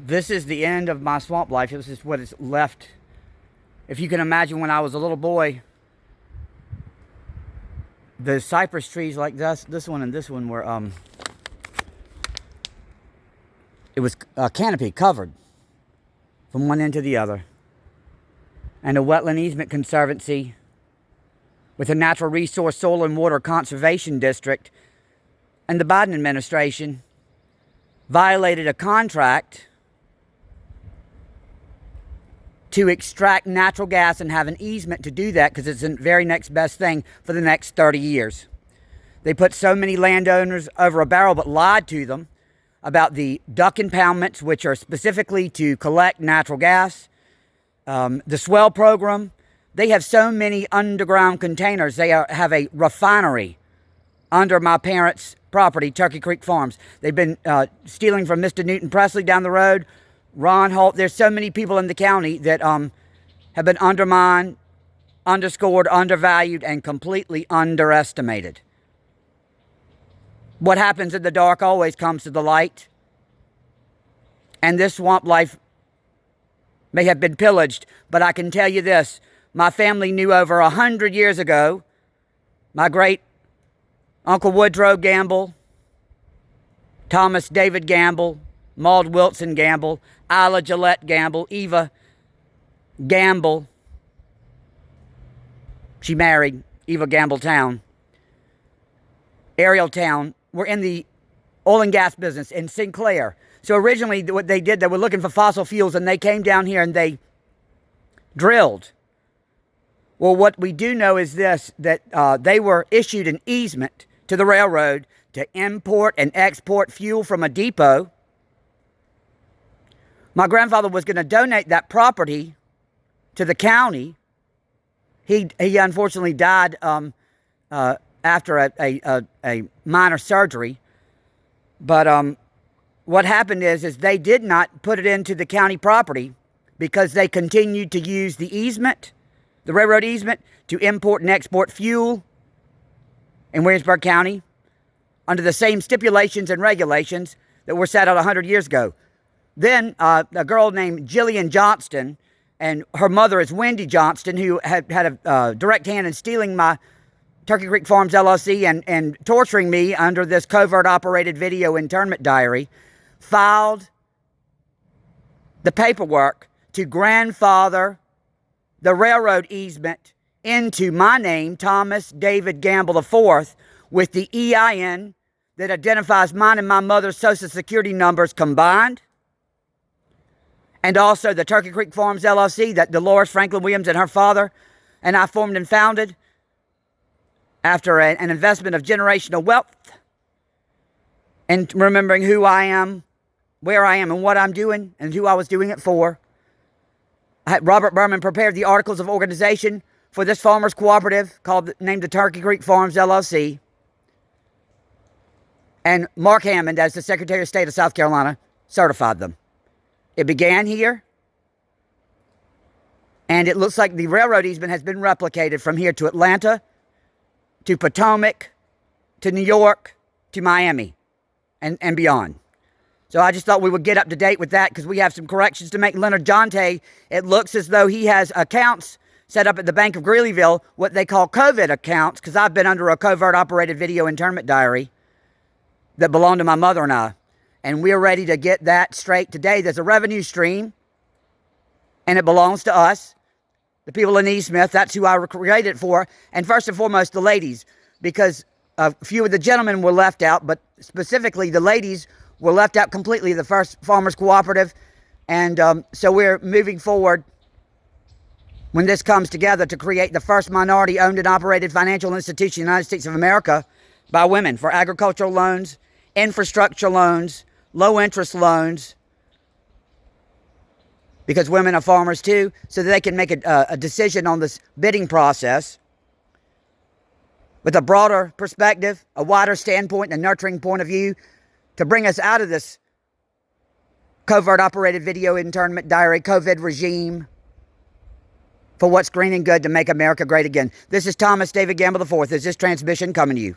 This is the end of my swamp life. This is what is left. If you can imagine, when I was a little boy, the cypress trees like this one and this one were, it was a canopy covered from one end to the other. And a wetland easement conservancy with a natural resource soil and water conservation district, and the Biden administration violated a contract to extract natural gas and have an easement to do that because it's the very next best thing for the next 30 years. They put so many landowners over a barrel, but lied to them about the duck impoundments, which are specifically to collect natural gas. The swell program. They have so many underground containers. They have a refinery under my parents' property, Turkey Creek Farms. They've been stealing from Mr. Newton Presley down the road, Ron Holt. There's so many people in the county that have been undermined, underscored, undervalued, and completely underestimated. What happens in the dark always comes to the light. And this swamp life may have been pillaged, but I can tell you this. My family knew over 100 years ago, my great Uncle Woodrow Gamble, Thomas David Gamble, Maud Wilson Gamble, Isla Gillette Gamble, Eva Gamble. She married Eva Gamble Town. Ariel Town were in the oil and gas business in Sinclair. So originally what they did, they were looking for fossil fuels, and they came down here and they drilled. Well, what we do know is this, that they were issued an easement to the railroad to import and export fuel from a depot. My grandfather was going to donate that property to the county. He unfortunately died after a minor surgery. But what happened is they did not put it into the county property because they continued to use the easement, the railroad easement, to import and export fuel in Williamsburg County under the same stipulations and regulations that were set out 100 years ago. Then a girl named Jillian Johnston, and her mother is Wendy Johnston, who had a direct hand in stealing my Turkey Creek Farms LLC and torturing me under this covert operated video internment diary, filed the paperwork to grandfather the railroad easement into my name, Thomas David Gamble IV, with the EIN that identifies mine and my mother's social security numbers combined, and also the Turkey Creek Farms LLC that Dolores Franklin Williams and her father and I formed and founded after an investment of generational wealth, and remembering who I am, where I am, and what I'm doing, and who I was doing it for. Robert Berman prepared the articles of organization for this farmers cooperative named the Turkey Creek Farms LLC. And Mark Hammond, as the Secretary of State of South Carolina, certified them. It began here, and it looks like the railroad easement has been replicated from here to Atlanta, to Potomac, to New York, to Miami, and beyond. So I just thought we would get up to date with that because we have some corrections to make. Leonard Jonte, it looks as though he has accounts set up at the Bank of Greeleyville, what they call COVID accounts, because I've been under a covert operated video internment diary that belonged to my mother and I. And we're ready to get that straight today. There's a revenue stream, and it belongs to us, the people in East Smith. That's who I created it for. And first and foremost, the ladies, because a few of the gentlemen were left out, but specifically the ladies were left out completely, the first farmers cooperative. And so we're moving forward when this comes together to create the first minority owned and operated financial institution in the United States of America by women for agricultural loans, infrastructure loans, low interest loans, because women are farmers too, so that they can make a decision on this bidding process with a broader perspective, a wider standpoint, and a nurturing point of view to bring us out of this covert operated video internment diary, COVID regime, for what's green and good to make America great again. This is Thomas David Gamble IV. Is this transmission coming to you?